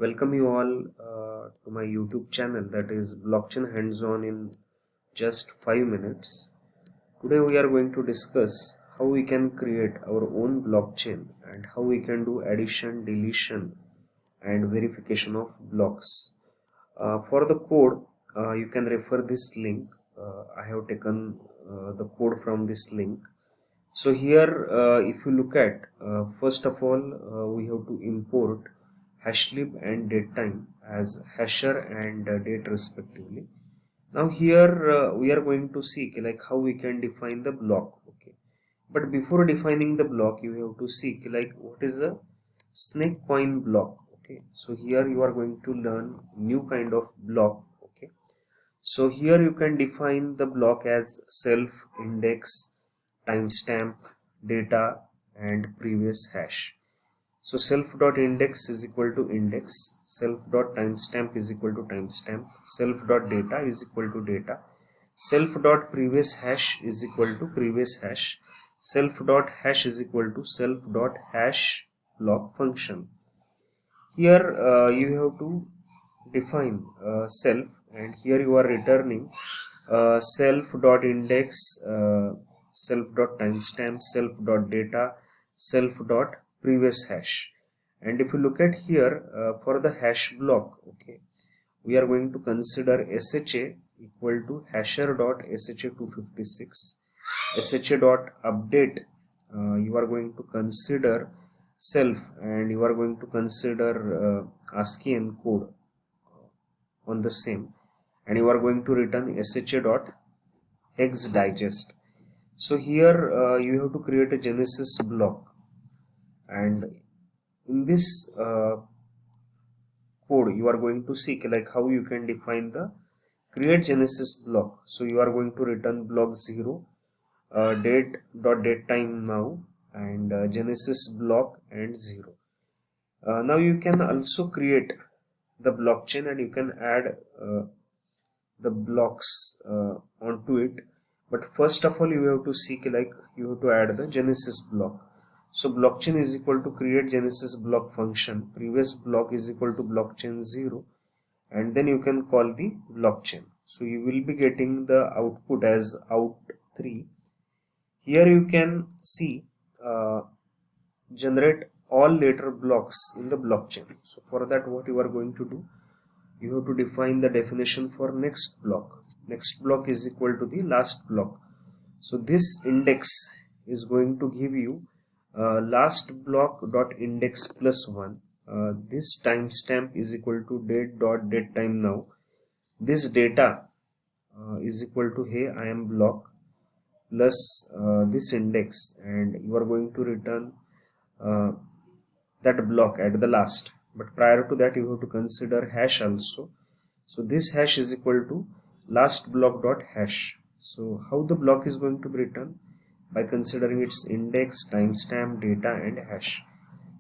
Welcome you all to my YouTube channel, that is Blockchain Hands-On in just 5 minutes. Today we are going to discuss how we can create our own blockchain and how we can do addition, deletion and verification of blocks. For the code, you can refer this link. I have taken the code from this link. So here, if you look at, first of all, we have to import hashlib and datetime as hasher and date respectively. Now here we are going to see like how we can define the block. Okay, but before defining the block, you have to see like what is a snake coin block. Okay, so here you are going to learn new kind of block. Okay, so here you can define the block as self, index, timestamp, data and previous hash. So self.index is equal to index, self.timestamp is equal to timestamp, self.data is equal to data, self.previous hash is equal to previous hash, self.hash is equal to self.hash block function. Here you have to define self, and here you are returning self.index, self.timestamp, self.data, self.previous hash. And if you look at here for the hash block, okay, we are going to consider SHA equal to hasher.sha256, SHA.update, you are going to consider self, and you are going to consider ASCII encode on the same, and you are going to return SHA.hex digest. So here you have to create a Genesis block, and in this code you are going to see like how you can define the create Genesis block. So you are going to return block 0, date.datetime now, and Genesis block and 0. Now you can also create the blockchain and you can add the blocks onto it, but first of all you have to seek like you have to add the Genesis block. So blockchain is equal to create Genesis block function, previous block is equal to blockchain 0, and then you can call the blockchain. So you will be getting the output as out3. Here you can see generate all later blocks in the blockchain. So for that, what you are going to do, you have to define the definition for next block. Next block is equal to the last block. So this index is going to give you last block dot index plus 1. This timestamp is equal to date.datetime now. This data is equal to hey I am block plus this index, and you are going to return that block at the last, but prior to that you have to consider hash also. So this hash is equal to last block dot hash. So how the block is going to be written? By considering its index, timestamp, data and hash.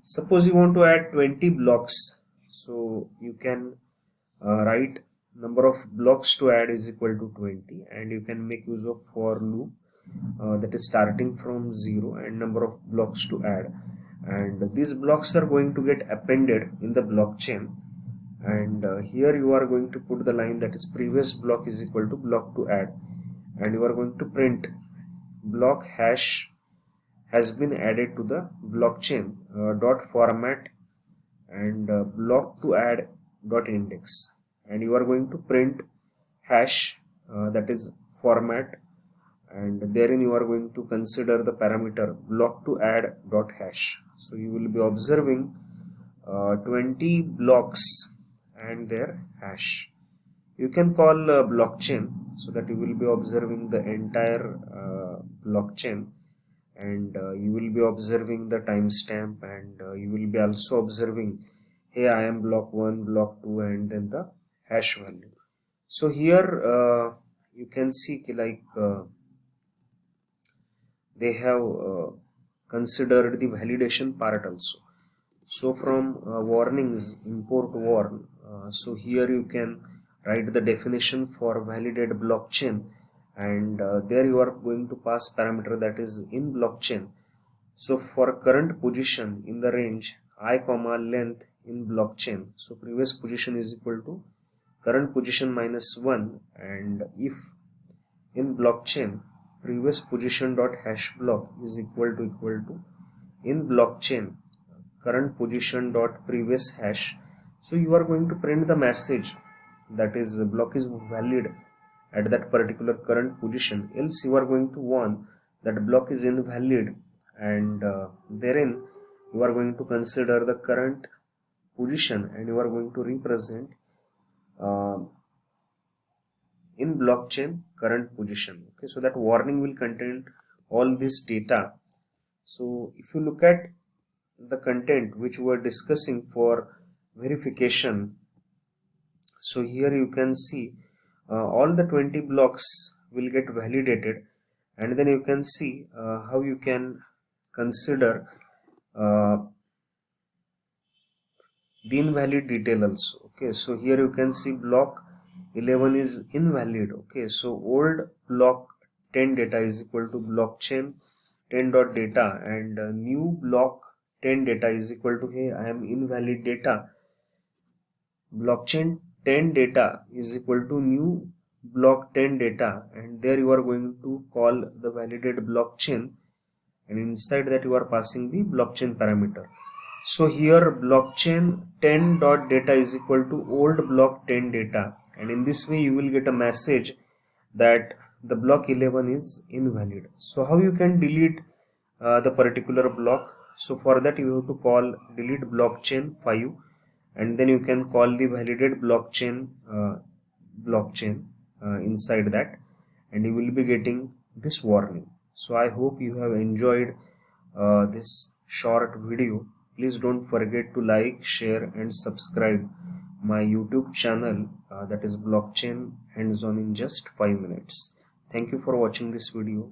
Suppose you want to add 20 blocks, so you can write number of blocks to add is equal to 20, and you can make use of for loop that is starting from 0 and number of blocks to add, and these blocks are going to get appended in the blockchain, and here you are going to put the line that is previous block is equal to block to add, and you are going to print block hash has been added to the blockchain dot format and block to add dot index, and you are going to print hash that is format, and therein you are going to consider the parameter block to add dot hash. So you will be observing 20 blocks and their hash. You can call blockchain so that you will be observing the entire blockchain, and you will be observing the timestamp, and you will be also observing hey I am block 1, block 2 and then the hash value. So here you can see like they have considered the validation part also. So from warnings, import warn, so here you can write the definition for validate blockchain, and there you are going to pass parameter that is in blockchain. So for current position in the range I comma length in blockchain, so previous position is equal to current position minus 1, and if in blockchain previous position dot hash block is equal to in blockchain current position dot previous hash, so you are going to print the message that is block is valid at that particular current position, else you are going to warn that block is invalid, and therein you are going to consider the current position and you are going to represent in blockchain current position. Okay, so that warning will contain all this data. So if you look at the content which we are discussing for verification, so here you can see all the 20 blocks will get validated, and then you can see how you can consider the invalid detail also. Okay, so here you can see block 11 is invalid. Okay, so old block 10 data is equal to blockchain 10 dot data, and new block 10 data is equal to, hey, I am invalid data, blockchain 10 data is equal to new block 10 data, and there you are going to call the validated blockchain, and inside that you are passing the blockchain parameter. So here blockchain 10 dot data is equal to old block 10 data, and in this way you will get a message that the block 11 is invalid. So how you can delete the particular block? So for that you have to call delete blockchain 5, and then you can call the validated blockchain inside that, and you will be getting this warning. So I hope you have enjoyed this short video. Please don't forget to like, share and subscribe my YouTube channel, that is Blockchain Hands-on in just 5 minutes. Thank you for watching this video.